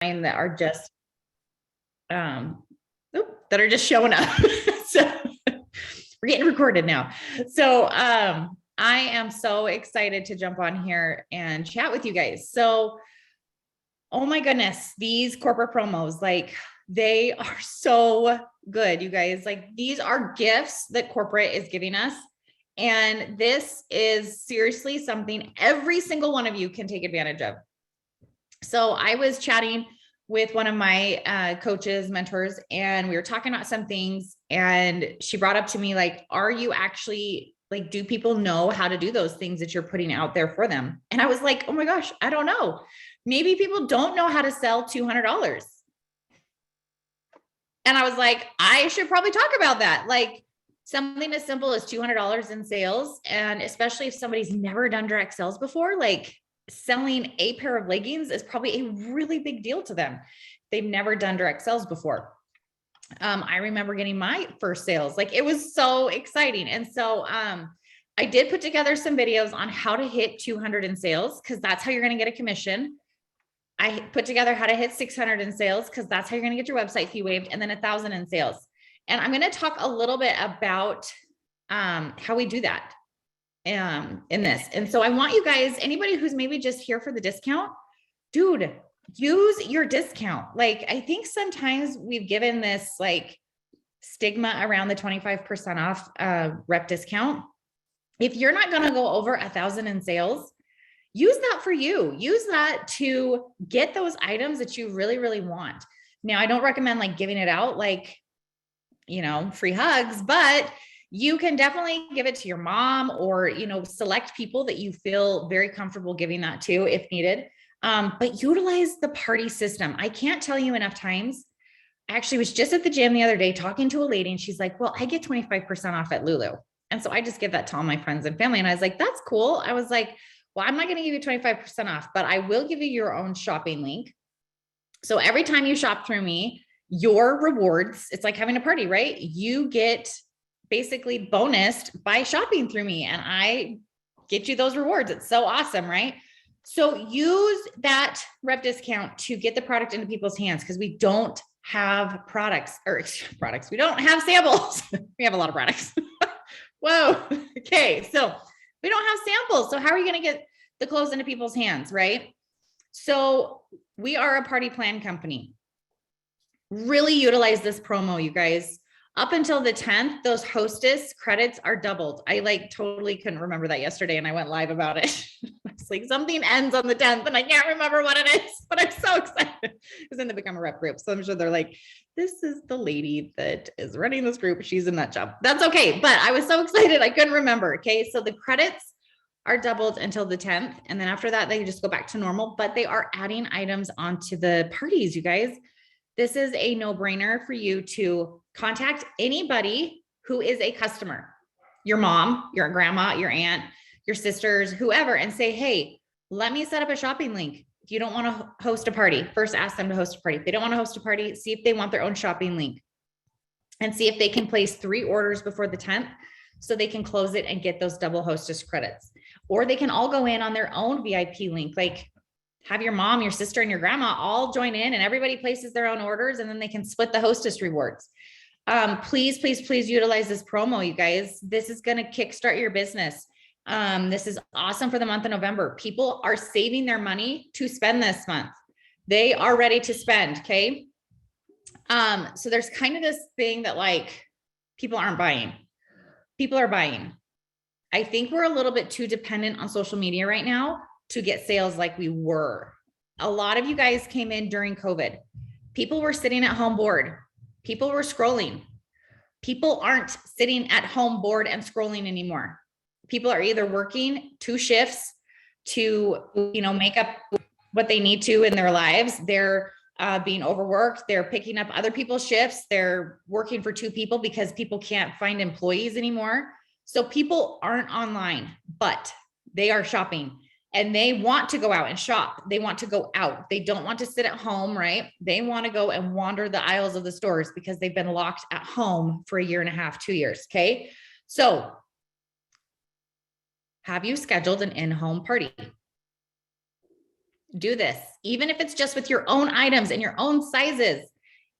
that are just, that are just showing up. So we're getting recorded now. So, I am so excited to jump on here and chat with you guys. So, oh my goodness, these corporate promos, like they are so good, you guys. Like these are gifts that corporate is giving us. And this is seriously something every single one of you can take advantage of. So I was chatting with one of my coaches, mentors, and we were talking about some things. And she brought up to me, like, are you actually like, do people know how to do those things that you're putting out there for them? And I was like, oh my gosh, I don't know. Maybe people don't know how to sell $200. And I was like, I should probably talk about that. Like something as simple as $200 in sales. And especially if somebody's never done direct sales before, like selling a pair of leggings is probably a really big deal to them. They've never done direct sales before. I remember getting my first sales, like it was so exciting. And so, I did put together some videos on how to hit 200 in sales, because that's how you're going to get a commission. I put together how to hit 600 in sales, because that's how you're going to get your website fee waived, and then 1,000 in sales. And I'm going to talk a little bit about how we do that in this. And so I want you guys, anybody who's maybe just here for the discount, dude, use your discount. Like, I think sometimes we've given this like stigma around the 25% off rep discount. If you're not going to go over 1,000 in sales, use that for you. Use that to get those items that you really, really want. Now, I don't recommend like giving it out like, you know, free hugs, but you can definitely give it to your mom or, you know, select people that you feel very comfortable giving that to if needed. But utilize the party system. I can't tell you enough times. I actually was just at the gym the other day talking to a lady, and she's like, well, I get 25% off at Lulu. And so I just give that to all my friends and family. And I was like, that's cool. I was like, well, I'm not going to give you 25% off, but I will give you your own shopping link. So every time you shop through me, your rewards, it's like having a party, right? You get basically bonused by shopping through me, and I get you those rewards. It's so awesome, right? So use that rep discount to get the product into people's hands, because we don't have products. We don't have samples. We have a lot of products. Whoa. Okay. So we don't have samples. So how are you going to get the clothes into people's hands, right? So we are a party plan company. Really utilize this promo, you guys. Up until the 10th, those hostess credits are doubled. I like totally couldn't remember that yesterday, and I went live about it. It's like something ends on the 10th and I can't remember what it is, but I'm so excited because then they become a rep group. So I'm sure they're like, this is the lady that is running this group. She's in that job. That's okay. But I was so excited. I couldn't remember. Okay. So the credits are doubled until the 10th. And then after that, they just go back to normal, but they are adding items onto the parties, you guys. This is a no-brainer for you to contact anybody who is a customer, your mom, your grandma, your aunt, your sisters, whoever, and say, hey, let me set up a shopping link. If you don't want to host a party, first ask them to host a party. If they don't want to host a party, see if they want their own shopping link and see if they can place 3 orders before the 10th so they can close it and get those double hostess credits. Or they can all go in on their own VIP link, like have your mom, your sister, and your grandma all join in and everybody places their own orders, and then they can split the hostess rewards. Please, please, please utilize this promo, you guys. This is going to kickstart your business. This is awesome for the month of November. People are saving their money to spend this month. They are ready to spend. Okay. So there's kind of this thing that like people aren't buying. People are buying. I think we're a little bit too dependent on social media right now to get sales like we were. A lot of you guys came in during COVID. People were sitting at home bored. People were scrolling. People aren't sitting at home bored and scrolling anymore. People are either working 2 shifts to, you know, make up what they need to in their lives. They're being overworked. They're picking up other people's shifts. They're working for 2 people because people can't find employees anymore. So people aren't online, but they are shopping. And they want to go out and shop. They want to go out. They don't want to sit at home, right? They want to go and wander the aisles of the stores because they've been locked at home for 1.5 years, 2 years. Okay. So have you scheduled an in-home party? do this, even if it's just with your own items and your own sizes.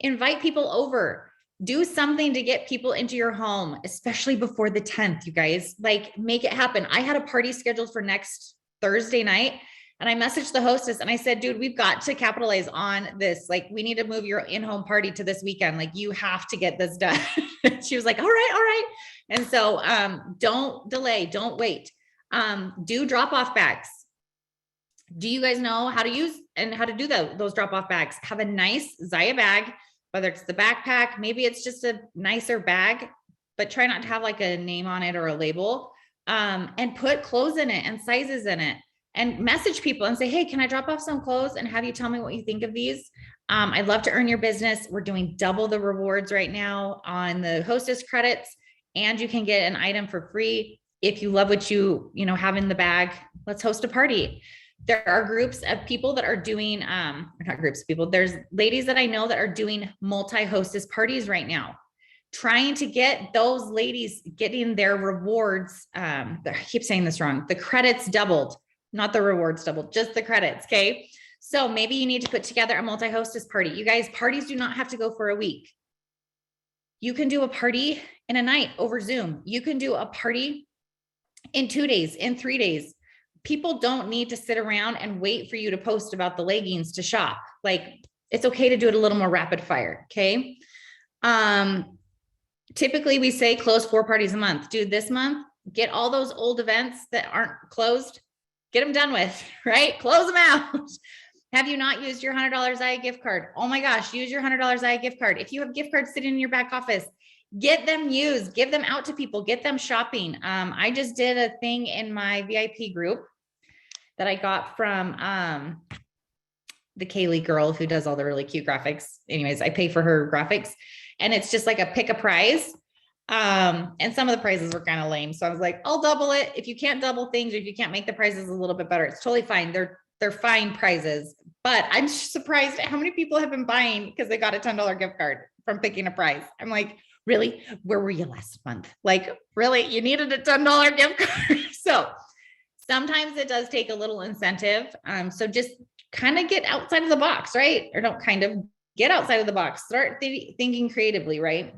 Invite people over. Do something to get people into your home, especially before the 10th, you guys. Like, make it happen. I had a party scheduled for next Thursday night, and I messaged the hostess and I said, dude, we've got to capitalize on this. Like, we need to move your in-home party to this weekend. Like, you have to get this done. She was like, all right, all right. And so don't delay, don't wait. Do drop-off bags. Do you guys know how to use and how to do those drop-off bags? Have a nice Zia bag, whether it's the backpack, maybe it's just a nicer bag, but try not to have like a name on it or a label, and put clothes in it and sizes in it, and message people and say, hey, can I drop off some clothes and have you tell me what you think of these? I'd love to earn your business. We're doing double the rewards right now on the hostess credits, and you can get an item for free. If you love what you have in the bag, let's host a party. There are groups of people that are doing, not groups of people, there's ladies that I know that are doing multi-hostess parties right now, trying to get those ladies getting their rewards. I keep saying this wrong. The credits doubled, not the rewards doubled, just the credits. Okay. So maybe you need to put together a multi-hostess party. You guys, parties do not have to go for a week. You can do a party in a night over Zoom. You can do a party in 2 days, in 3 days. People don't need to sit around and wait for you to post about the leggings to shop. Like, it's okay to do it a little more rapid fire. Okay. Typically we say close 4 parties a month. Dude, this month, get all those old events that aren't closed, get them done with, right? Close them out. Have you not used your $100 Zia gift card? Oh my gosh, use your $100 Zia gift card. If you have gift cards sitting in your back office, get them used, give them out to people, get them shopping. I just did a thing in my VIP group that I got from the Kaylee girl who does all the really cute graphics. Anyways, I pay for her graphics, and it's just like a pick a prize. And some of the prizes were kind of lame. So I was like, I'll double it. If you can't double things, or if you can't make the prizes a little bit better, it's totally fine. They're fine prizes, but I'm surprised at how many people have been buying because they got a $10 gift card from picking a prize. I'm like, really? Where were you last month? Like, really? You needed a $10 gift card. So sometimes it does take a little incentive. So just kind of get outside of the box, right? Or don't kind of get outside of the box, start thinking creatively, right?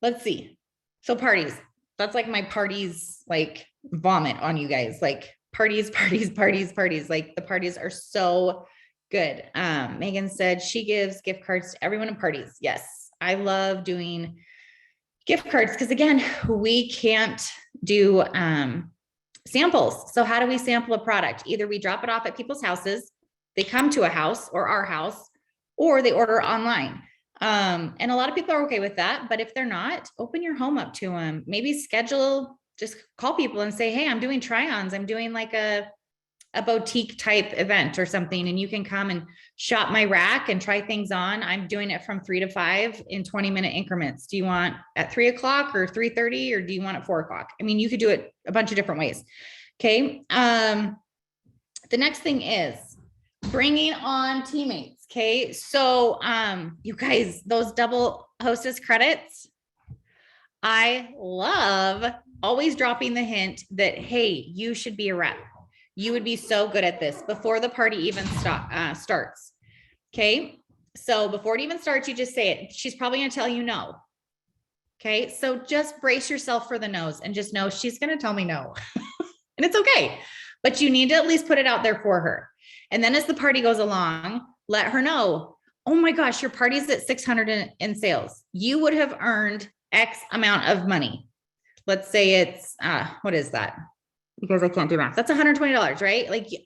Let's see. So parties, that's like my parties, like vomit on you guys, like parties. Like, the parties are so good. Megan said she gives gift cards to everyone in parties. Yes. I love doing gift cards because, again, we can't do samples. So how do we sample a product? Either we drop it off at people's houses, they come to a house or our house, or they order online. And a lot of people are okay with that, but if they're not, open your home up to them. Maybe just call people and say, hey, I'm doing try-ons. I'm doing like a boutique type event or something, and you can come and shop my rack and try things on. I'm doing it from 3 to 5 in 20-minute increments. Do you want at 3 o'clock or 3:30, or do you want at 4 o'clock? I mean, you could do it a bunch of different ways. Okay. The next thing is bringing on teammates. Okay. So, you guys, those double hostess credits, I love always dropping the hint that, hey, you should be a rep. You would be so good at this before the party even starts. Okay. So before it even starts, you just say it. She's probably going to tell you no. Okay. So just brace yourself for the no's and just know she's going to tell me no. And it's okay, but you need to at least put it out there for her. And then as the party goes along, let her know, oh my gosh, your party's at 600 in sales. You would have earned X amount of money. Let's say it's, what is that? Because I can't do math. That's $120, right? Like, oh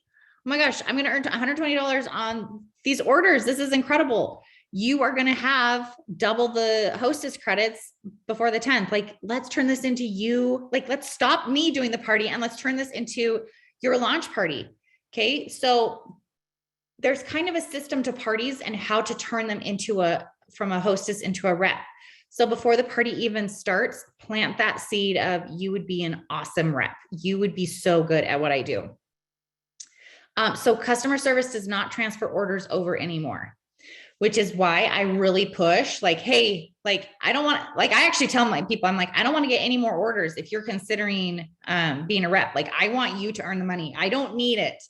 my gosh, I'm going to earn $120 on these orders. This is incredible. You are going to have double the hostess credits before the 10th. Like, let's turn this into you. Like, let's stop me doing the party and let's turn this into your launch party. Okay. So there's kind of a system to parties and how to turn them into from a hostess into a rep. So before the party even starts, plant that seed of, you would be an awesome rep. You would be so good at what I do. So customer service does not transfer orders over anymore, which is why I really push, like, hey, like, I don't want, like, I actually tell my people, I'm like, I don't want to get any more orders if you're considering being a rep. Like, I want you to earn the money. I don't need it.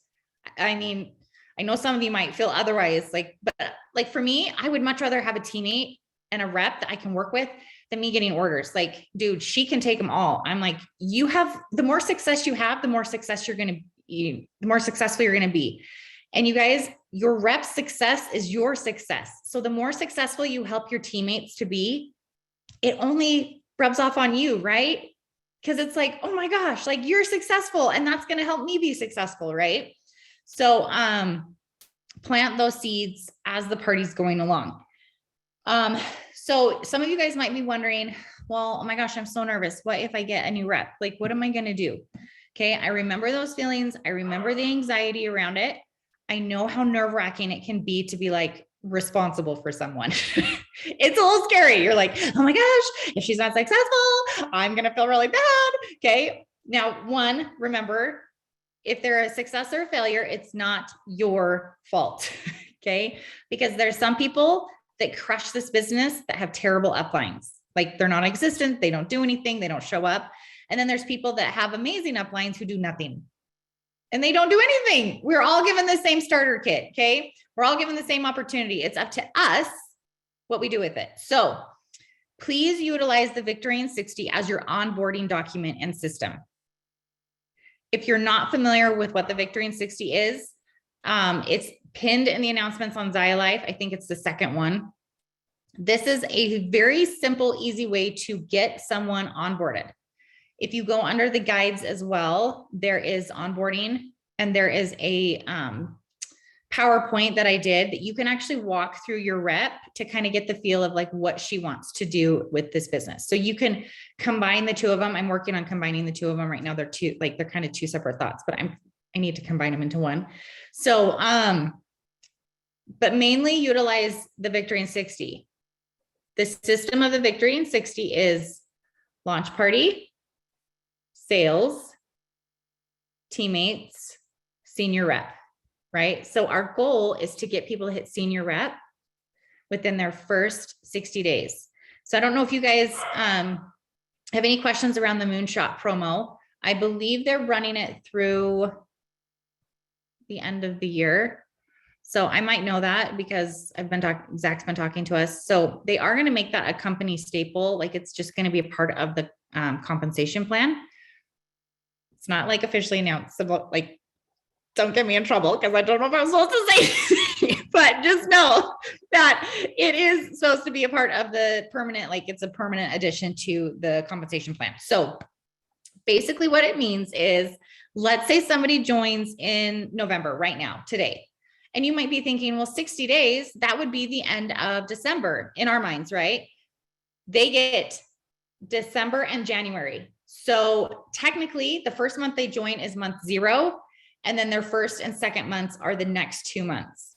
I mean, I know some of you might feel otherwise, but like for me, I would much rather have a teammate and a rep that I can work with than me getting orders. Like, dude, she can take them all. I'm like, the more success you have, the more successful you're going to be. And you guys, your rep success is your success. So the more successful you help your teammates to be, it only rubs off on you, right? Because it's like, oh my gosh, like you're successful and that's going to help me be successful, right? So plant those seeds as the party's going along. So some of you guys might be wondering, well, oh my gosh, I'm so nervous. What if I get a new rep? Like, what am I going to do? Okay. I remember those feelings. I remember the anxiety around it. I know how nerve-wracking it can be to be like responsible for someone. It's a little scary. You're like, oh my gosh, if she's not successful, I'm going to feel really bad. Okay. Now, one, remember, if they're a success or a failure, it's not your fault. Okay. Because there's some people that crush this business that have terrible uplines. Like they're non-existent. They don't do anything. They don't show up. And then there's people that have amazing uplines who do nothing and they don't do anything. We're all given the same starter kit. Okay. We're all given the same opportunity. It's up to us what we do with it. So please utilize the Victory in 60 as your onboarding document and system. If you're not familiar with what the Victory in 60 is, it's pinned in the announcements on Zia Life. I think it's the second one. This is a very simple, easy way to get someone onboarded. If you go under the guides as well, there is onboarding and there is a PowerPoint that I did that you can actually walk through your rep to kind of get the feel of like what she wants to do with this business. So you can combine the two of them. I'm working on combining the two of them right now. They're kind of two separate thoughts, but I need to combine them into one. So, but mainly utilize the Victory in 60. The system of the Victory in 60 is launch party, sales, teammates, senior rep, right? So our goal is to get people to hit senior rep within their first 60 days. So I don't know if you guys have any questions around the Moonshot promo. I believe they're running it through the end of the year. So I might know that because Zach's been talking to us. So they are going to make that a company staple. Like it's just going to be a part of the compensation plan. It's not like officially announced. So like, don't get me in trouble because I don't know if I'm supposed to say, but just know that it is supposed to be a part of the permanent, like it's a permanent addition to the compensation plan. So basically what it means is, let's say somebody joins in November right now, today. And you might be thinking, well, 60 days, that would be the end of December in our minds, right? They get December and January. So technically the first month they join is month 0. And then their first and second months are the next 2 months.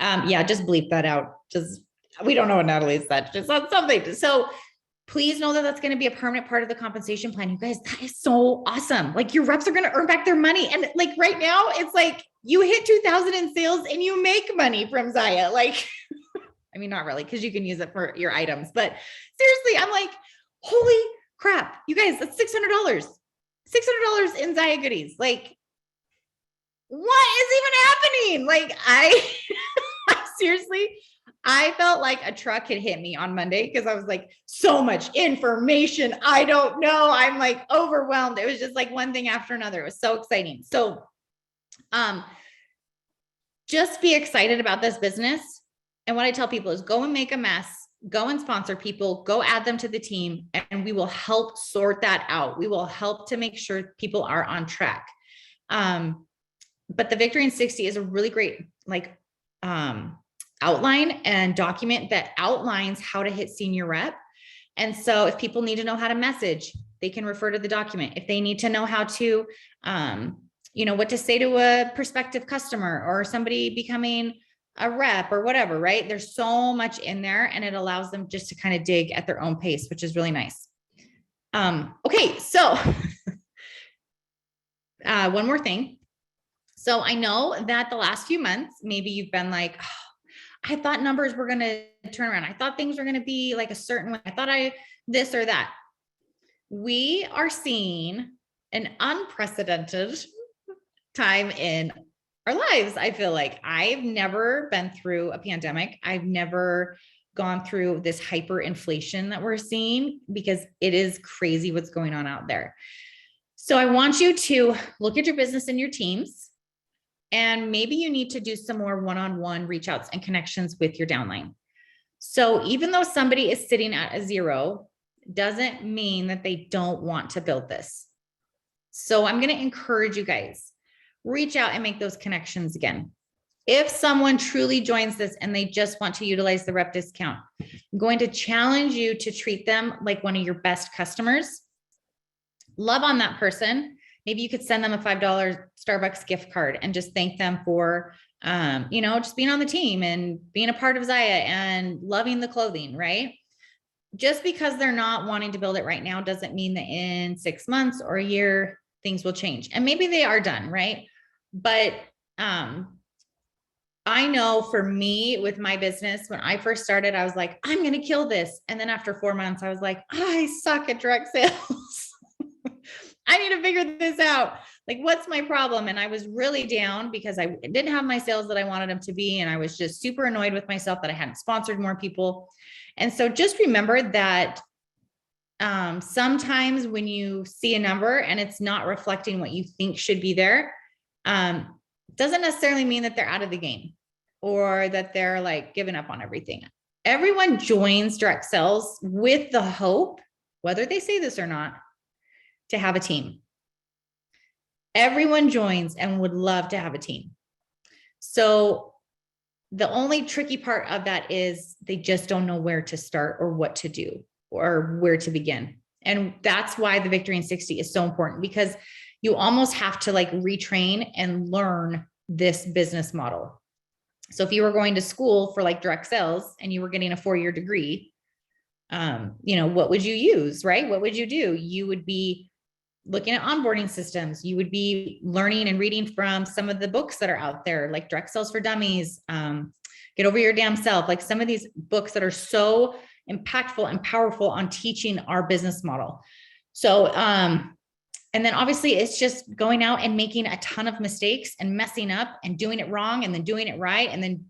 Yeah, just bleep that out. We don't know what Natalie said. Just something. So please know that that's going to be a permanent part of the compensation plan. You guys, that is so awesome. Like your reps are going to earn back their money. And like right now it's like you hit 2,000 in sales and you make money from Zia. Like, I mean, not really, because you can use it for your items, but seriously, I'm like, holy crap, you guys, that's $600 in Zia goodies. Like, what is even happening? Like I seriously, I felt like a truck had hit me on Monday because I was like, so much information. I don't know. I'm like overwhelmed. It was just like one thing after another. It was so exciting. So, just be excited about this business. And what I tell people is go and make a mess, go and sponsor people, go add them to the team, and we will help sort that out. We will help to make sure people are on track. But the Victory in 60 is a really great, like, outline and document that outlines how to hit senior rep. And so if people need to know how to message, they can refer to the document. If they need to know how to, what to say to a prospective customer or somebody becoming a rep or whatever, right? There's so much in there and it allows them just to kind of dig at their own pace, which is really nice. Okay. So one more thing. So I know that the last few months, maybe you've been like, oh, I thought numbers were going to turn around. I thought things were going to be like a certain way. I thought this or that. We are seeing an unprecedented time in our lives. I feel like I've never been through a pandemic. I've never gone through this hyperinflation that we're seeing, because it is crazy what's going on out there. So I want you to look at your business and your teams, and maybe you need to do some more one-on-one reach outs and connections with your downline. So even though somebody is sitting at a 0, doesn't mean that they don't want to build this. So I'm going to encourage you guys, reach out and make those connections again. If someone truly joins this and they just want to utilize the rep discount, I'm going to challenge you to treat them like one of your best customers. Love on that person. Maybe you could send them a $5 Starbucks gift card and just thank them for, just being on the team and being a part of Zia and loving the clothing, right? Just because they're not wanting to build it right now doesn't mean that in 6 months or a year, things will change. And maybe they are done, right? But I know for me with my business, when I first started, I was like, I'm going to kill this. And then after 4 months, I was like, I suck at direct sales. I need to figure this out. Like, what's my problem? And I was really down because I didn't have my sales that I wanted them to be. And I was just super annoyed with myself that I hadn't sponsored more people. And so just remember that sometimes when you see a number and it's not reflecting what you think should be there, doesn't necessarily mean that they're out of the game or that they're like giving up on everything. Everyone joins direct sales with the hope, whether they say this or not, to have a team. Everyone joins and would love to have a team. So the only tricky part of that is they just don't know where to start or what to do or where to begin. And that's why the Victory in 60 is so important, because you almost have to like retrain and learn this business model. So if you were going to school for like direct sales and you were getting a 4-year degree, what would you use, right? What would you do? You would be looking at onboarding systems. You would be learning and reading from some of the books that are out there, like Direct Sales for Dummies, Get Over Your Damn Self, like some of these books that are so impactful and powerful on teaching our business model. So, and then obviously it's just going out and making a ton of mistakes and messing up and doing it wrong and then doing it right and then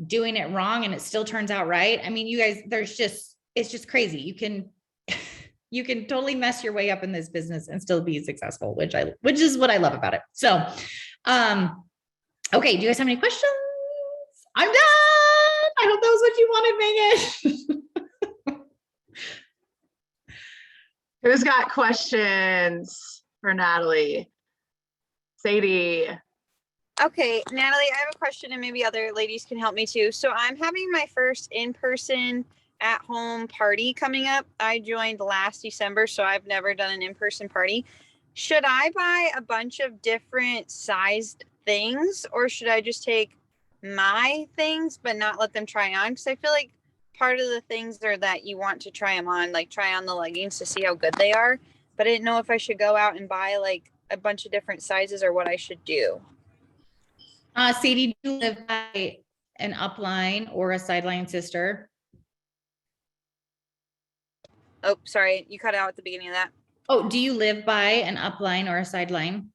doing it wrong and it still turns out right. I mean, you guys, it's just crazy. You can totally mess your way up in this business and still be successful, which is what I love about it. So, okay. Do you guys have any questions? I'm done. I hope that was what you wanted, Megan. Who's got questions for Natalie? Sadie. Okay, Natalie, I have a question and maybe other ladies can help me too. So I'm having my first in-person at-home party coming up. I joined last December, so I've never done an in-person party. Should I buy a bunch of different sized things, or should I just take my things but not let them try on? Because I feel like part of the things are that you want to try them on, like try on the leggings to see how good they are. But I didn't know if I should go out and buy like a bunch of different sizes or what I should do. Sadie, do you live by an upline or a sideline sister? Oh, sorry. You cut out at the beginning of that. Oh, do you live by an upline or a sideline?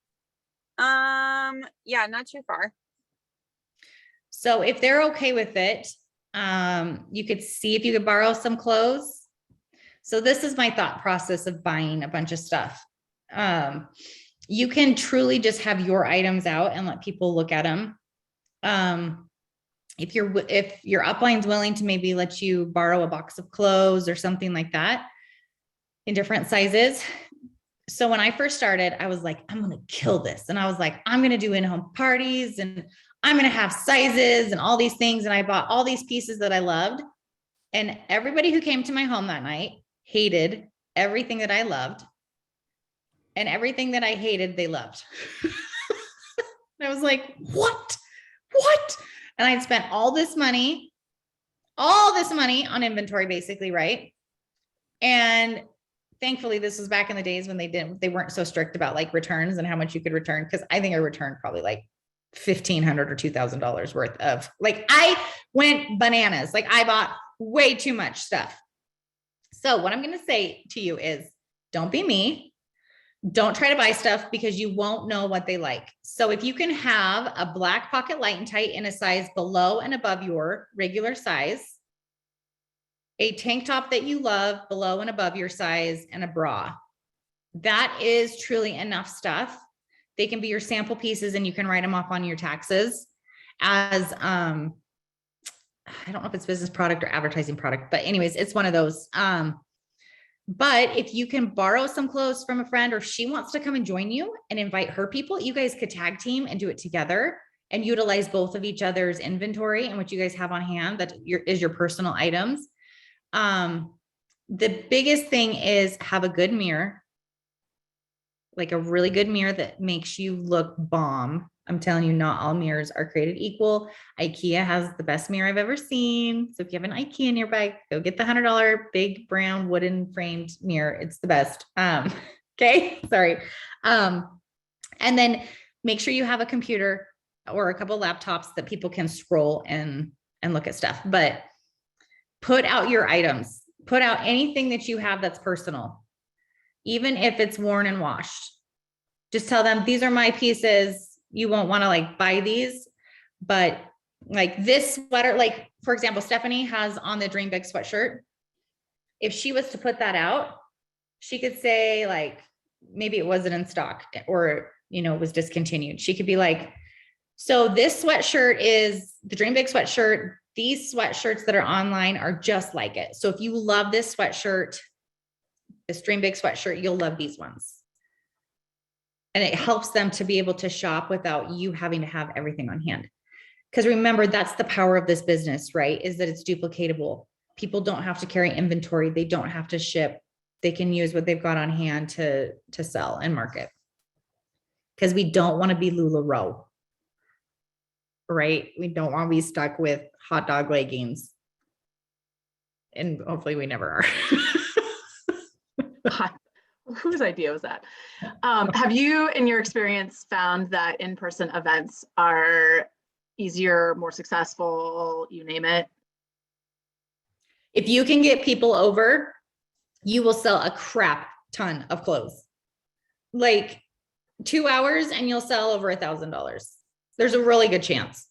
Yeah, not too far. So if they're okay with it, you could see if you could borrow some clothes. So this is my thought process of buying a bunch of stuff. You can truly just have your items out and let people look at them. If your upline's willing to maybe let you borrow a box of clothes or something like that in different sizes. So when I first started, I was like, I'm going to kill this. And I was like, I'm going to do in-home parties and I'm going to have sizes and all these things. And I bought all these pieces that I loved. And everybody who came to my home that night hated everything that I loved. And everything that I hated, they loved. And I was like, what? And I'd spent all this money on inventory, basically, right? And thankfully, this was back in the days when they weren't so strict about like returns and how much you could return. Cause I think I returned probably like $1,500 or $2,000 worth of, like, I went bananas. Like I bought way too much stuff. So what I'm going to say to you is don't be me. Don't try to buy stuff because you won't know what they like. So if you can have a black pocket light and tight in a size below and above your regular size, a tank top that you love below and above your size, and a bra, that is truly enough stuff. They can be your sample pieces and you can write them off on your taxes as, I don't know if it's business product or advertising product, but anyways, it's one of those. But if you can borrow some clothes from a friend, or if she wants to come and join you and invite her people, you guys could tag team and do it together and utilize both of each other's inventory and what you guys have on hand that is your personal items. The biggest thing is have a good mirror, like a really good mirror that makes you look bomb. I'm telling you, not all mirrors are created equal. IKEA has the best mirror I've ever seen. So if you have an IKEA nearby, go get the $100 big brown wooden framed mirror. It's the best. Okay. Sorry. And then make sure you have a computer or a couple laptops that people can scroll and look at stuff, but put out your items, put out anything that you have that's personal, even if it's worn and washed. Just tell them, these are my pieces. You won't want to like buy these, but like this sweater, like for example, Stephanie has on the Dream Big sweatshirt. If she was to put that out, she could say like, maybe it wasn't in stock or, you know, it was discontinued. She could be like, so this sweatshirt is the Dream Big sweatshirt. These sweatshirts that are online are just like it. So if you love this sweatshirt, this Dream Big sweatshirt, you'll love these ones. And it helps them to be able to shop without you having to have everything on hand. Because remember, that's the power of this business, right? Is that it's duplicatable. People don't have to carry inventory. They don't have to ship. They can use what they've got on hand to sell and market. Because we don't want to be LuLaRoe, right? We don't want to be stuck with hot dog leggings. And hopefully we never are. Whose idea was that? Have you, in your experience, found that in-person events are easier, more successful, you name it? If you can get people over, you will sell a crap ton of clothes. Like 2 hours and you'll sell over $1,000. There's a really good chance.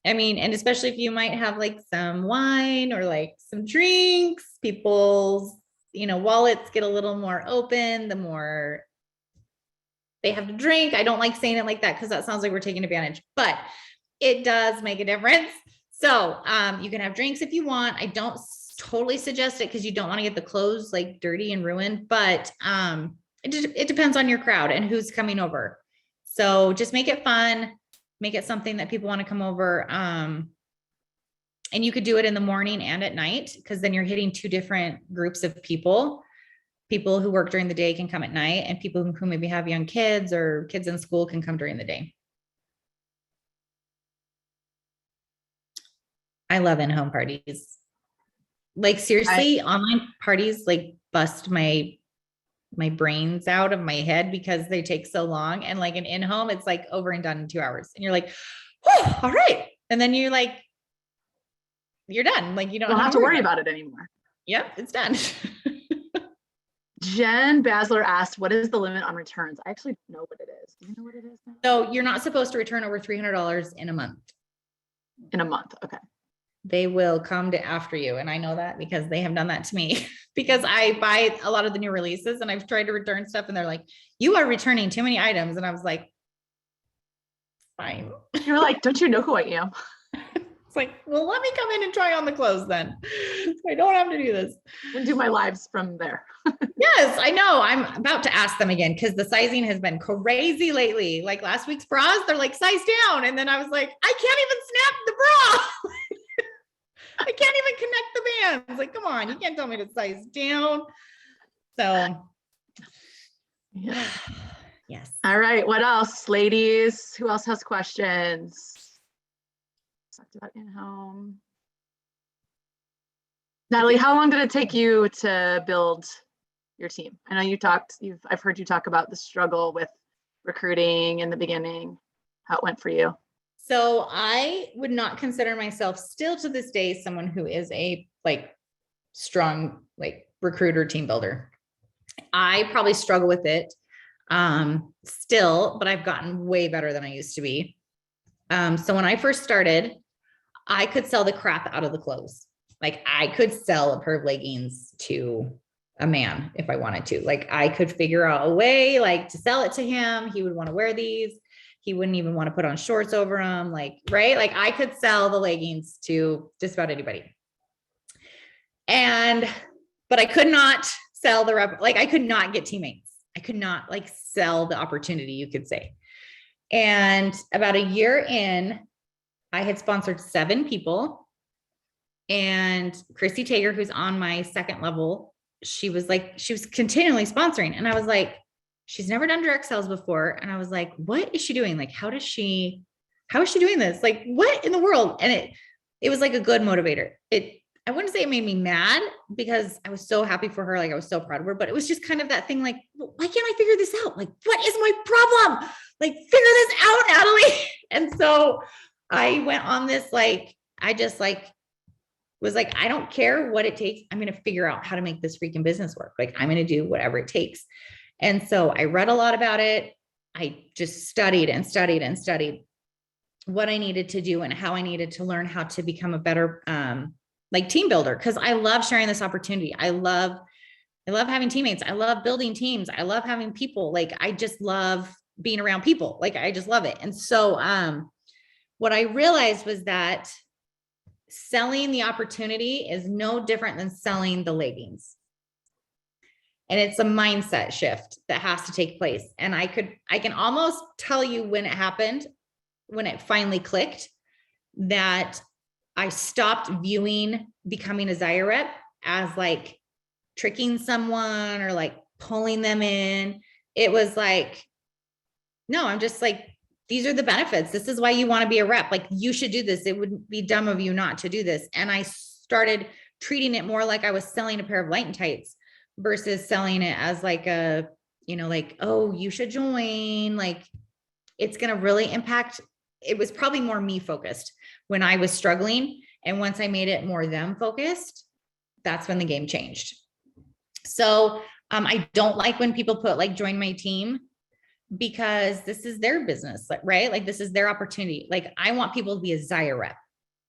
I mean, and especially if you might have like some wine or like some drinks, people's, you know, wallets get a little more open, the more they have to drink. I don't like saying it like that because that sounds like we're taking advantage, but it does make a difference. So you can have drinks if you want. I don't totally suggest it because you don't want to get the clothes like dirty and ruined, but it depends on your crowd and who's coming over. So just make it fun, make it something that people want to come over. And you could do it in the morning and at night, because then you're hitting two different groups of people. People who work during the day can come at night, and people who maybe have young kids or kids in school can come during the day. I love in-home parties. Like seriously, online parties like bust my brains out of my head because they take so long. And like an in-home, it's like over and done in 2 hours. And you're like, oh, all right. And then you're like, you're done. Like you don't have to worry about it anymore. Yep, it's done. Jen Basler asked, what is the limit on returns? I actually know what it is. Do you know what it is now? So you're not supposed to return over $300 in a month. In a month. Okay. They will come to after you. And I know that because they have done that to me because I buy a lot of the new releases and I've tried to return stuff and they're like, you are returning too many items. And I was like, fine. You're like, don't you know who I am? It's like, well, let me come in and try on the clothes then. So I don't have to do this. And do my lives from there. Yes, I know. I'm about to ask them again because the sizing has been crazy lately. Like last week's bras, they're like size down. And then I was like, I can't even snap the bra. I can't even connect the bands. Like, come on, you can't tell me to size down. So, yeah. Yes. All right. What else, ladies? Who else has questions? Talked about in-home. Natalie, how long did it take you to build your team? I know I've heard you talk about the struggle with recruiting in the beginning, how it went for you. So I would not consider myself still to this day someone who is a like strong like recruiter team builder. I probably struggle with it still, but I've gotten way better than I used to be. So when I first started, I could sell the crap out of the clothes. Like I could sell a pair of leggings to a man if I wanted to. Like I could figure out a way like to sell it to him. He would want to wear these. He wouldn't even want to put on shorts over them. Like, right. Like I could sell the leggings to just about anybody. But I could not sell like I could not get teammates. I could not like sell the opportunity, you could say. And about a year in, I had sponsored 7 people, and Chrissy Tager, who's on my second level, she was continually sponsoring. And I was like, she's never done direct sales before. And I was like, what is she doing? Like, how is she doing this? Like, what in the world? And it was like a good motivator. I wouldn't say it made me mad because I was so happy for her. Like I was so proud of her, but it was just kind of that thing like, why can't I figure this out? Like, what is my problem? Like, figure this out, Natalie. And so I went on this, like, I just like, was like, I don't care what it takes. I'm going to figure out how to make this freaking business work. Like, I'm going to do whatever it takes. And so I read a lot about it. I just studied and studied and studied what I needed to do and how I needed to learn how to become a better, like team builder. Cause I love sharing this opportunity. I love having teammates. I love building teams. I love having people. Like, I just love being around people. Like, I just love it. And so, what I realized was that selling the opportunity is no different than selling the leggings. And it's a mindset shift that has to take place. And I can almost tell you when it happened, when it finally clicked, that I stopped viewing becoming a Zia rep as like tricking someone or like pulling them in. It was like, no, I'm just like, these are the benefits. This is why you want to be a rep. Like, you should do this. It would be dumb of you not to do this. And I started treating it more like I was selling a pair of light and tights versus selling it as like a, like, oh, you should join. Like, it's going to really impact. It was probably more me focused when I was struggling. And once I made it more them focused, that's when the game changed. So I don't like when people put like join my team, because this is their business, right? Like, this is their opportunity. Like, I want people to be a Zia rep.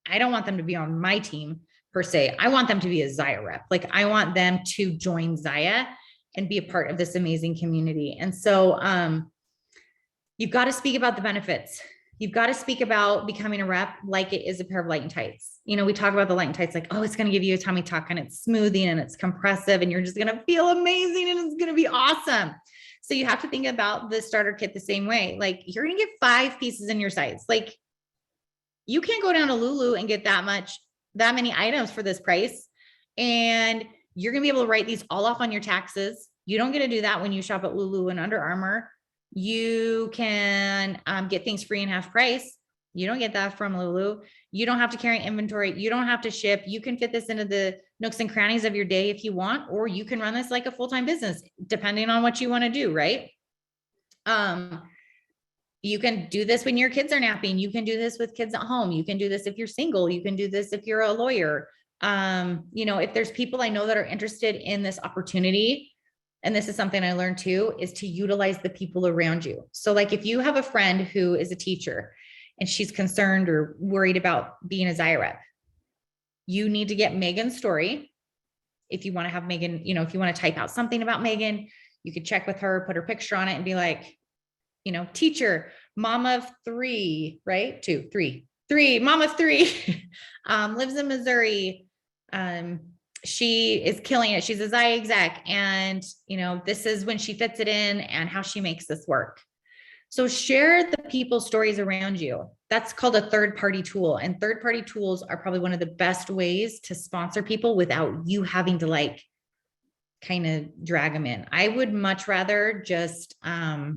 I don't want them to be on my team per se. I want them to be a Zia rep. Like, I want them to join Zia and be a part of this amazing community. And so you've got to speak about the benefits. You've got to speak about becoming a rep like it is a pair of light and tights. We talk about the light and tights like, oh, it's going to give you a tummy tuck and it's smoothing and it's compressive and you're just going to feel amazing and it's going to be awesome. So you have to think about the starter kit the same way. Like, you're going to get 5 pieces in your size. Like, you can't go down to Lulu and get that many items for this price. And you're going to be able to write these all off on your taxes. You don't get to do that when you shop at Lulu and Under Armour. You can get things free and half price. You don't get that from Lulu. You don't have to carry inventory. You don't have to ship. You can fit this into the nooks and crannies of your day if you want, or you can run this like a full-time business, depending on what you want to do, right? You can do this when your kids are napping. You can do this with kids at home. You can do this if you're single. You can do this if you're a lawyer. If there's people I know that are interested in this opportunity, and this is something I learned too, is to utilize the people around you. So like, if you have a friend who is a teacher and she's concerned or worried about being a Zia rep, you need to get Megan's story. If you want to have Megan, if you want to type out something about Megan, you could check with her, put her picture on it and be like, teacher, mom of 3, right? 2, 3, mom of 3, lives in Missouri. She is killing it. She's a Zia exec. And, this is when she fits it in and how she makes this work. So share the people's stories around you. That's called a third-party tool. And third-party tools are probably one of the best ways to sponsor people without you having to kind of drag them in. I would much rather just, I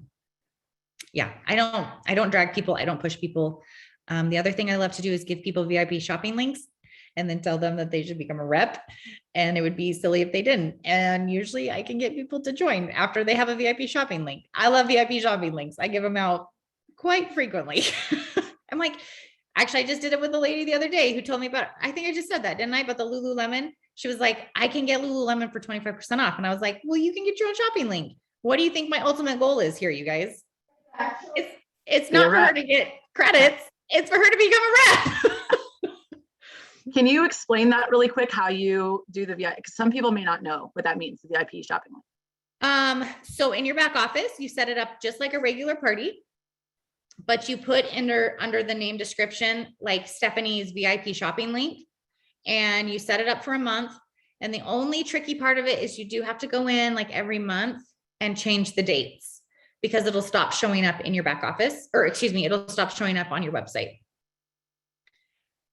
don't drag people. I don't push people. The other thing I love to do is give people VIP shopping links and then tell them that they should become a rep. And it would be silly if they didn't. And usually I can get people to join after they have a VIP shopping link. I love VIP shopping links. I give them out quite frequently. I'm like, Actually, I just did it with a lady the other day who told me about, I think I just said that, didn't I? About the Lululemon. She was like, I can get Lululemon for 25% off. And I was like, well, you can get your own shopping link. What do you think my ultimate goal is here, you guys? It's not for her to get credits. It's for her to become a rep. Can you explain that really quick, how you do the VIP? Because some people may not know what that means, the VIP shopping link. So in your back office, you set it up just like a regular party, but you put under the name description, like Stephanie's VIP shopping link, and you set it up for a month. And the only tricky part of it is you do have to go in like every month and change the dates, because it'll stop showing up in your back office, or excuse me, it'll stop showing up on your website.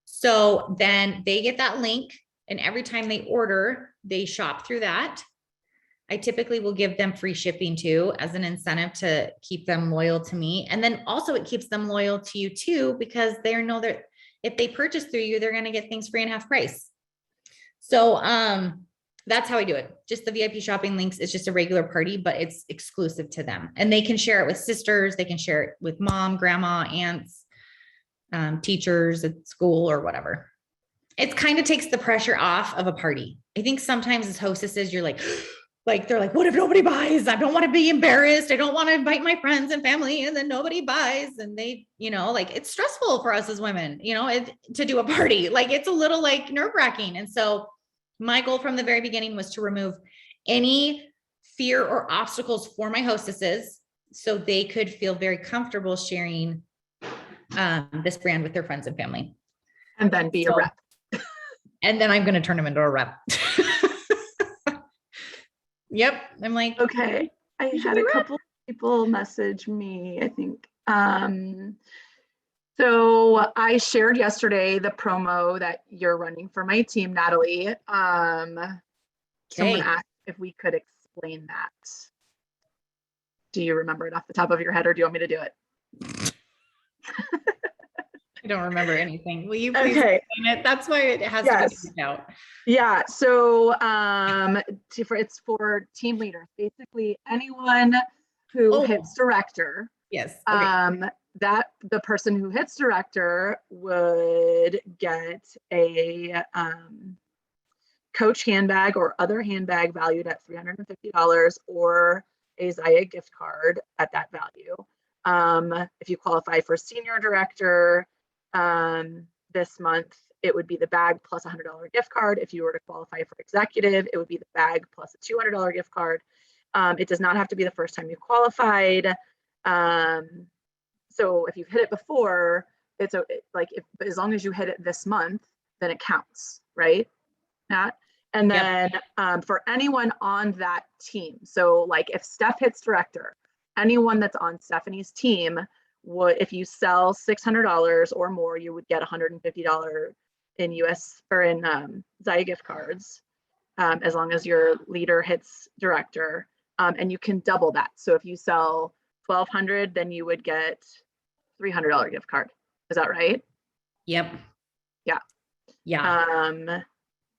So then they get that link, and every time they order, they shop through that. I typically will give them free shipping too, as an incentive to keep them loyal to me. And then also it keeps them loyal to you too, because they know that if they purchase through you, they're going to get things free and half price. So that's how I do it. Just the VIP shopping links. It's just a regular party, but it's exclusive to them, and they can share it with sisters. They can share it with mom, grandma, aunts, teachers at school or whatever. It kind of takes the pressure off of a party. I think sometimes as hostesses, you're like they're like, what if nobody buys? I don't want to be embarrassed. I don't want to invite my friends and family and then nobody buys. And they, like it's stressful for us as women, to do a party. Like it's a little like nerve-wracking. And so my goal from the very beginning was to remove any fear or obstacles for my hostesses, so they could feel very comfortable sharing this brand with their friends and family. And then be a rep. And then I'm going to turn them into a rep. Yep. I'm like, okay. I had a couple people message me, I think. So I shared yesterday the promo that you're running for my team, Natalie. Someone asked if we could explain that. Do you remember it off the top of your head, or do you want me to do it? I don't remember anything. Will you please explain it? That's why it has to be taken out. Yeah. So it's for team leaders. Basically, anyone who hits director. Yes. Okay. That the person who hits director would get a Coach handbag or other handbag valued at $350, or a Zia gift card at that value. If you qualify for senior director this month, it would be the bag plus $100 gift card. If you were to qualify for executive, it would be the bag plus a $200 gift card. It does not have to be the first time you've qualified. So if you've hit it before, it's as long as you hit it this month, then it counts, right? Nat? And then for anyone on that team, so like if Steph hits director, anyone that's on Stephanie's team would, if you sell $600 or more, you would get $150 in US or in Zia gift cards, as long as your leader hits director, and you can double that. So if you sell 1,200, then you would get $300 gift card. Is that right? Yep. Yeah. Yeah.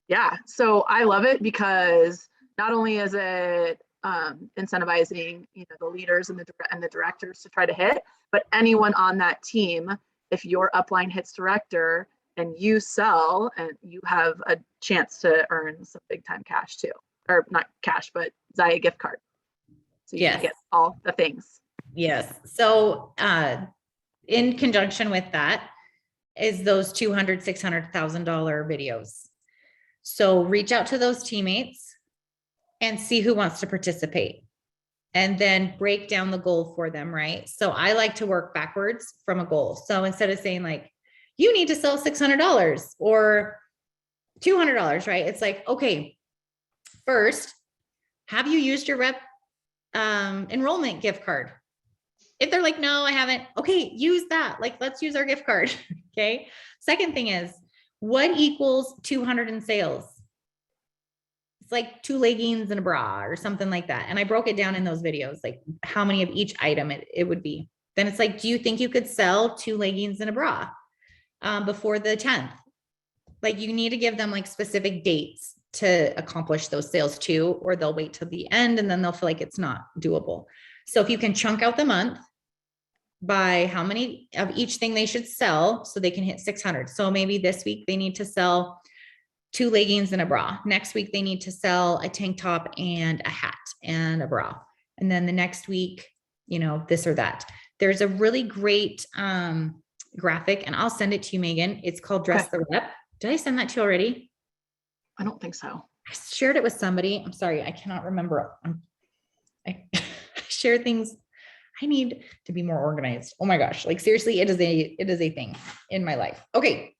Yeah. So I love it because not only is it incentivizing, the leaders and the directors to try to hit, but anyone on that team, if your upline hits director and you sell, and you have a chance to earn some big time cash too, or not cash, but Zia gift card. So you can get all the things. Yes. So in conjunction with that is those $200,000, $600,000 videos. So reach out to those teammates and see who wants to participate, and then break down the goal for them, right? So I like to work backwards from a goal. So instead of saying like, you need to sell $600 or $200, right? It's like, okay, first, have you used your rep enrollment gift card? If they're like, no, I haven't. Okay, use that. Like, let's use our gift card. Okay. Second thing is, what equals 200 in sales? It's like 2 leggings and a bra or something like that. And I broke it down in those videos, like how many of each item it would be. Then it's like, do you think you could sell 2 leggings and a bra before the 10th? Like, you need to give them like specific dates to accomplish those sales too, or they'll wait till the end and then they'll feel like it's not doable. So if you can chunk out the month, by how many of each thing they should sell so they can hit 600. So maybe this week they need to sell 2 leggings and a bra. Next week, they need to sell a tank top and a hat and a bra. And then the next week, this or that. There's a really great graphic, and I'll send it to you, Megan. It's called Dress the Rep. Did I send that to you already? I don't think so. I shared it with somebody. I'm sorry. I cannot remember. I share things. I need to be more organized. Oh my gosh. Like seriously, it is a thing in my life. Okay.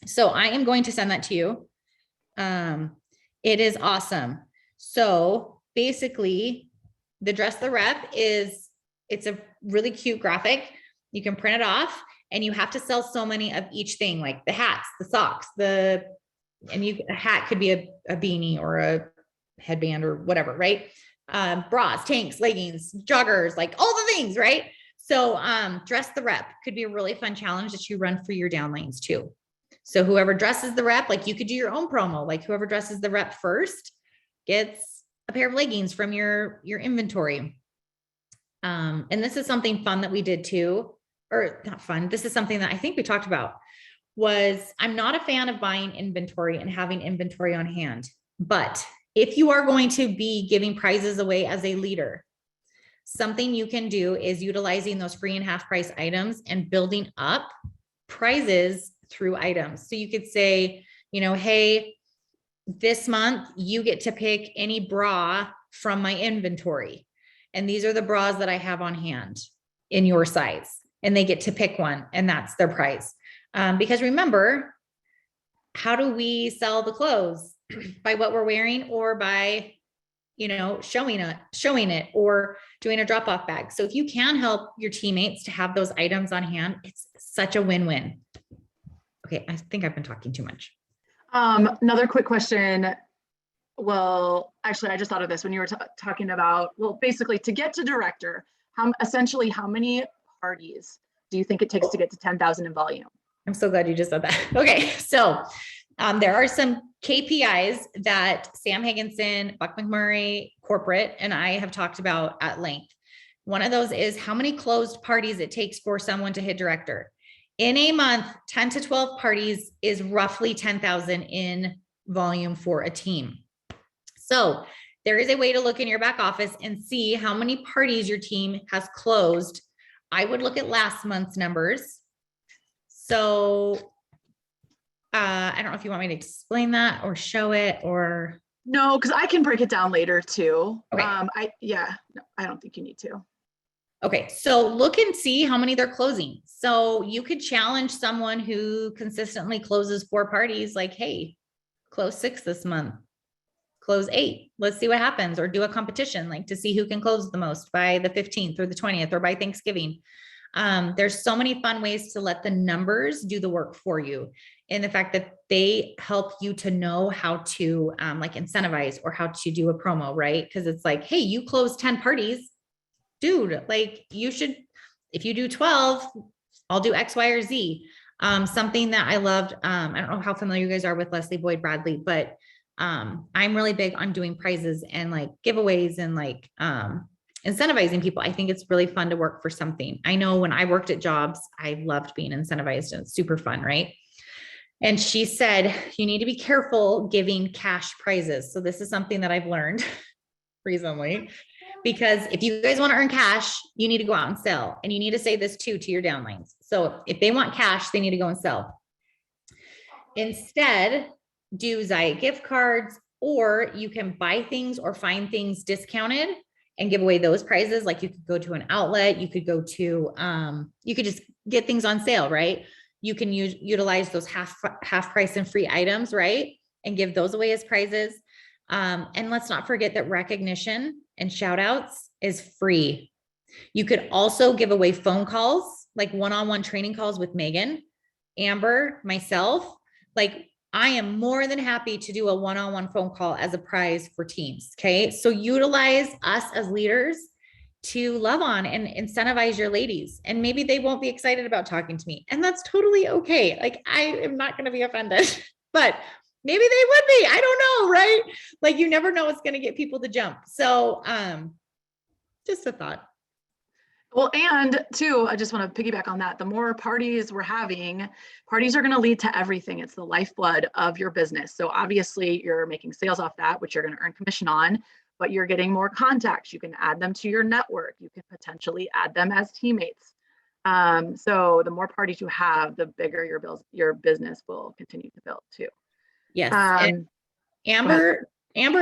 So I am going to send that to you. It is awesome. So basically the Dress the Rep it's a really cute graphic. You can print it off and you have to sell so many of each thing, like the hats, the socks, a hat could be a beanie or a headband or whatever, right? Bras, tanks, leggings, joggers, like all the things, right? So, Dress the Rep could be a really fun challenge that you run for your downlines too. So whoever dresses the rep, like you could do your own promo, like whoever dresses the rep first gets a pair of leggings from your inventory. And this is something fun that we did too, or not fun. This is something that I think we talked about I'm not a fan of buying inventory and having inventory on hand, but if you are going to be giving prizes away as a leader, something you can do is utilizing those free and half price items and building up prizes through items. So you could say, hey, this month you get to pick any bra from my inventory. And these are the bras that I have on hand in your size. And they get to pick one and that's their prize. Because remember, how do we sell the clothes? By what we're wearing or by, showing it or doing a drop-off bag. So if you can help your teammates to have those items on hand, it's such a win-win. Okay. I think I've been talking too much. Another quick question. Well, actually, I just thought of this when you were talking about, basically to get to director, how many parties do you think it takes to get to 10,000 in volume? I'm so glad you just said that. Okay. So there are some KPIs that Sam Higginson, Buck McMurray, corporate, and I have talked about at length. One of those is how many closed parties it takes for someone to hit director. In a month, 10 to 12 parties is roughly 10,000 in volume for a team. So there is a way to look in your back office and see how many parties your team has closed. I would look at last month's numbers. So I don't know if you want me to explain that or show it or. No, because I can break it down later too. Okay. I don't think you need to. Okay. So look and see how many they're closing. So you could challenge someone who consistently closes 4 parties, like, hey, close 6 this month, close 8. Let's see what happens, or do a competition, like to see who can close the most by the 15th or the 20th or by Thanksgiving. There's so many fun ways to let the numbers do the work for you, in the fact that they help you to know how to like incentivize or how to do a promo, right? Because it's like, hey, you closed 10 parties, dude, like you should, if you do 12, I'll do X, Y, or Z. Something that I loved, I don't know how familiar you guys are with Leslie Boyd Bradley, but I'm really big on doing prizes and like giveaways and like incentivizing people. I think it's really fun to work for something. I know when I worked at jobs, I loved being incentivized and it's super fun, right? And she said, you need to be careful giving cash prizes. So this is something that I've learned recently, because if you guys want to earn cash, you need to go out and sell. And you need to say this too to your downlines. So if they want cash, they need to go and sell. Instead, do Zyiah gift cards, or you can buy things or find things discounted and give away those prizes. Like you could go to an outlet, you could go to, you could just get things on sale, right? You can utilize those half price and free items, right? And give those away as prizes. And let's not forget that recognition and shout outs is free. You could also give away phone calls, like one-on-one training calls with Megan, Amber, myself. Like I am more than happy to do a one-on-one phone call as a prize for teams. Okay. So utilize us as leaders to love on and incentivize your ladies. And maybe they won't be excited about talking to me. And that's totally okay. Like I am not going to be offended, but maybe they would be. I don't know. Right. Like you never know what's going to get people to jump. So just a thought. Well, and too, I just want to piggyback on that. The more parties we're having, parties are going to lead to everything. It's the lifeblood of your business. So obviously you're making sales off that, which you're going to earn commission on, but you're getting more contacts. You can add them to your network. You can potentially add them as teammates. So the more parties you have, the bigger your business will continue to build too. Yes. And Amber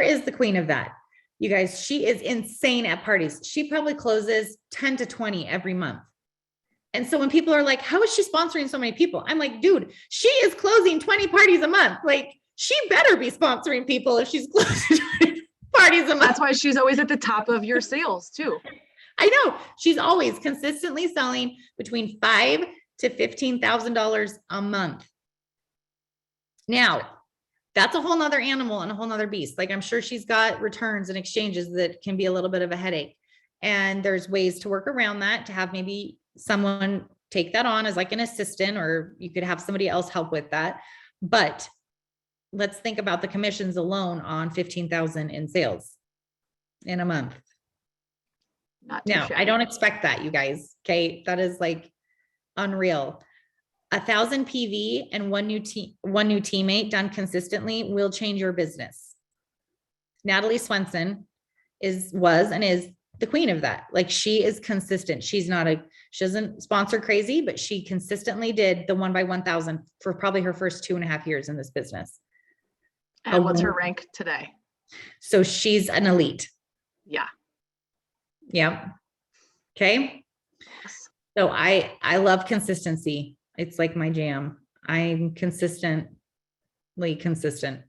is the queen of that. You guys, she is insane at parties. She probably closes 10 to 20 every month. And so when people are like, how is she sponsoring so many people? I'm like, dude, she is closing 20 parties a month. Like, she better be sponsoring people if she's closing 20 parties a month. That's why she's always at the top of your sales too. I know. She's always consistently selling between $5,000 to $15,000 a month. Now, that's a whole nother animal and a whole nother beast. Like, I'm sure she's got returns and exchanges that can be a little bit of a headache. And there's ways to work around that, to have maybe someone take that on as like an assistant, or you could have somebody else help with that. But let's think about the commissions alone on 15,000 in sales in a month. Now, I don't expect that, you guys. Okay. That is like unreal. 1,000 PV and one new teammate done consistently will change your business. Natalie Swenson was and is the queen of that. Like, she is consistent. She doesn't sponsor crazy, but she consistently did the 1 by 1,000 for probably her first 2.5 years in this business. And what's her rank today? So she's an elite. Yeah. Yeah. Okay. So I love consistency. It's like my jam. I'm consistently consistent.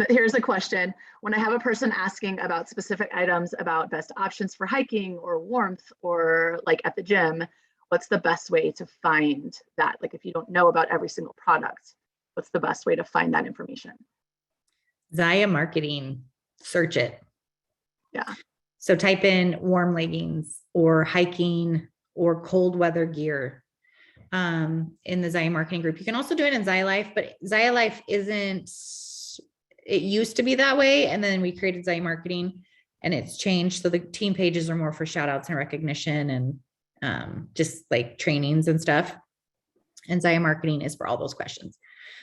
Here's a question. When I have a person asking about specific items about best options for hiking or warmth or like at the gym, what's the best way to find that? Like, if you don't know about every single product, what's the best way to find that information? Zia Marketing, search it. Yeah. So type in warm leggings or hiking or cold weather gear in the Zia Marketing group. You can also do it in Zia Life, but Zia Life it used to be that way. And then we created Zia Marketing and it's changed. So the team pages are more for shout outs and recognition and just like trainings and stuff. And Zia Marketing is for all those questions.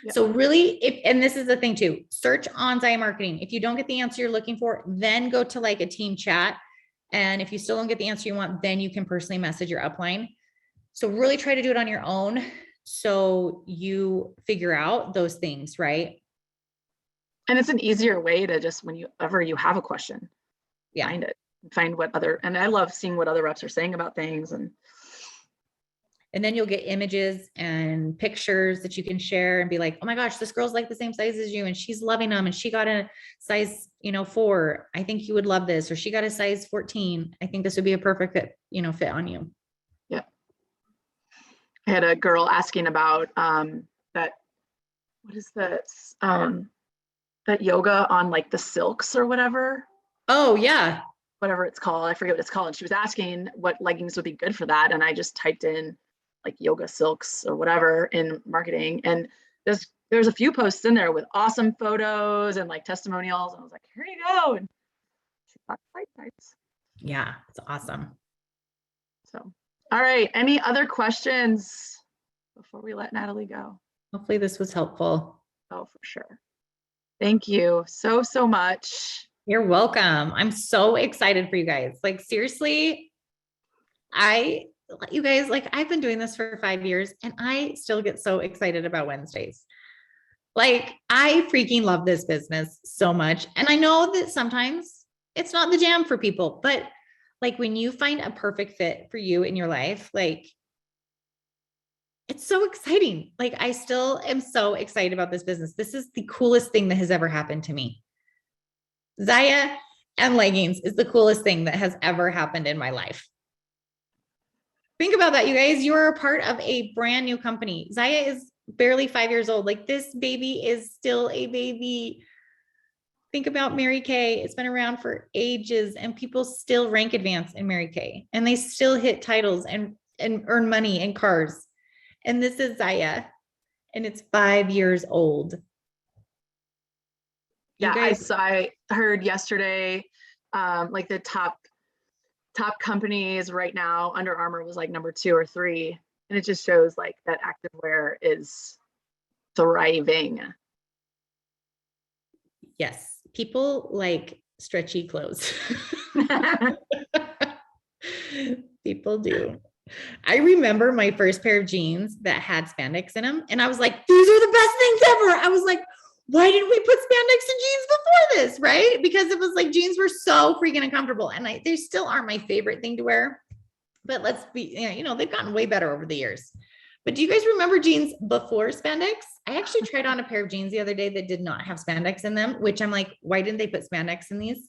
Yep. So really, and this is the thing too, search on Zia Marketing. If you don't get the answer you're looking for, then go to like a team chat. And if you still don't get the answer you want, then you can personally message your upline. So really try to do it on your own. So you figure out those things, right? And it's an easier way to just, whenever you have a question, find it, find what other, and I love seeing what other reps are saying about things. And then you'll get images and pictures that you can share and be like, oh my gosh, this girl's like the same size as you and she's loving them. And she got a size, 4. I think you would love this. Or she got a size 14. I think this would be a perfect fit, fit on you. Yeah. I had a girl asking about that. What is that? That yoga on like the silks or whatever. Oh yeah. Whatever it's called. I forget what it's called. And she was asking what leggings would be good for that. And I just typed in like yoga silks or whatever in marketing. And there's a few posts in there with awesome photos and like testimonials. And I was like, here you go. And she got quite nice. Yeah, it's awesome. So, all right. Any other questions before we let Natalie go? Hopefully this was helpful. Oh, for sure. Thank you so much. You're welcome. I'm so excited for you guys. Like, seriously, you guys, like, I've been doing this for 5 years and I still get so excited about Wednesdays. Like, I freaking love this business so much. And I know that sometimes it's not the jam for people, but like when you find a perfect fit for you in your life, like, it's so exciting. Like, I still am so excited about this business. This is the coolest thing that has ever happened to me. Zia and leggings is the coolest thing that has ever happened in my life. Think about that, you guys. You are a part of a brand new company. Zia is barely 5 years old. Like, this baby is still a baby. Think about Mary Kay. It's been around for ages and people still rank advance in Mary Kay and they still hit titles and earn money in cars. And this is Zia and it's 5 years old. Yeah, I heard yesterday like the top companies right now, Under Armour was like number 2 or 3. And it just shows like that activewear is thriving. Yes. People like stretchy clothes. People do. I remember my first pair of jeans that had spandex in them. And I was like, these are the best things ever. I was like, why didn't we put spandex in jeans before this? Right? Because it was like jeans were so freaking uncomfortable. And they still aren't my favorite thing to wear. But let's be, you know, they've gotten way better over the years. But do you guys remember jeans before spandex? I actually tried on a pair of jeans the other day that did not have spandex in them, which I'm like, why didn't they put spandex in these?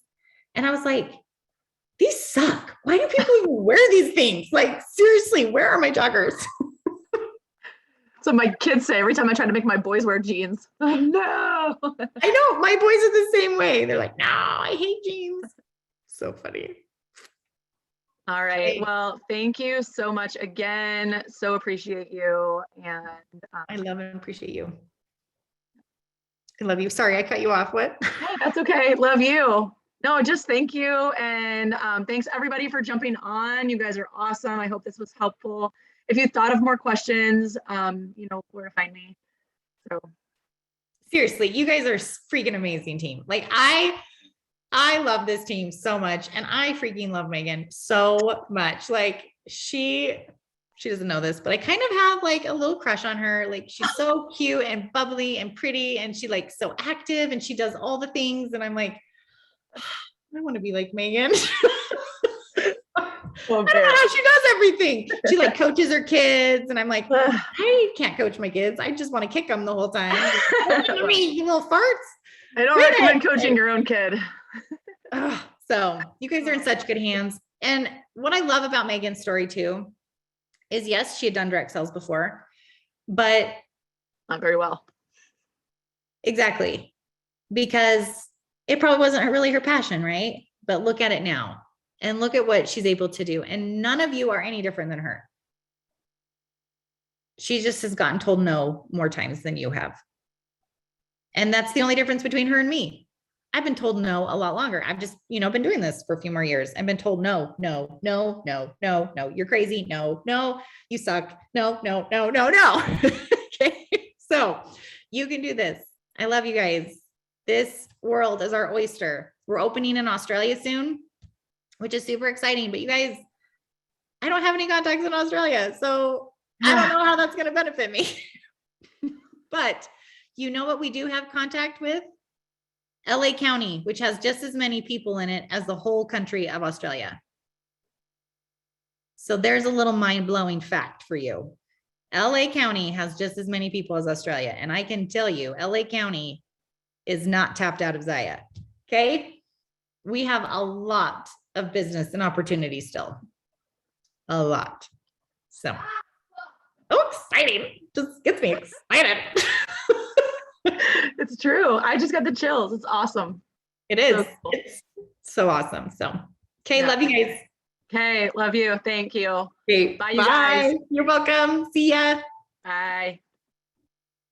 And I was like, these suck. Why do people even wear these things? Like, seriously, where are my joggers? So my kids say every time I try to make my boys wear jeans, no. I know, my boys are the same way. They're like, no, I hate jeans. So funny. All right. Well, thank you so much again. So appreciate you. And I love and appreciate you. I love you. Sorry, I cut you off. What? Hey, that's okay. Love you. No, just thank you. And thanks everybody for jumping on. You guys are awesome. I hope this was helpful. If you thought of more questions, you know where to find me. So seriously, you guys are a freaking amazing team. Like I love this team so much. And I freaking love Megan so much. Like she doesn't know this, but I kind of have like a little crush on her. Like she's so cute and bubbly and pretty. And she like so active and she does all the things. And I'm like, I want to be like Megan. I don't know how she does everything. She like coaches her kids. And I'm like, I can't coach my kids. I just want to kick them the whole time. Look at me, you little farts. I don't recommend coaching your own kid. So you guys are in such good hands. And what I love about Megan's story too, is yes, she had done direct sales before, but not very well. Exactly. Because it probably wasn't really her passion, right? But look at it now and look at what she's able to do. And none of you are any different than her. She just has gotten told no more times than you have. And that's the only difference between her and me. I've been told no a lot longer. I've just, been doing this for a few more years. I've been told no, no, no, no, no, no, you're crazy. No, no, you suck. No, no, no, no, no. Okay. So you can do this. I love you guys. This world is our oyster. We're opening in Australia soon, which is super exciting. But you guys, I don't have any contacts in Australia. So I don't know how that's going to benefit me. But you know what we do have contact with? LA County, which has just as many people in it as the whole country of Australia. So there's a little mind-blowing fact for you. LA County has just as many people as Australia. And I can tell you, LA County is not tapped out of Zia. Okay. We have a lot of business and opportunity still. A lot. So, exciting. Just gets me excited. It's true. I just got the chills. It's awesome. It is. So cool. It's so awesome. So, okay. Yeah. Love you guys. Okay. Love you. Thank you. Okay. Bye, you guys. You're welcome. See ya. Bye.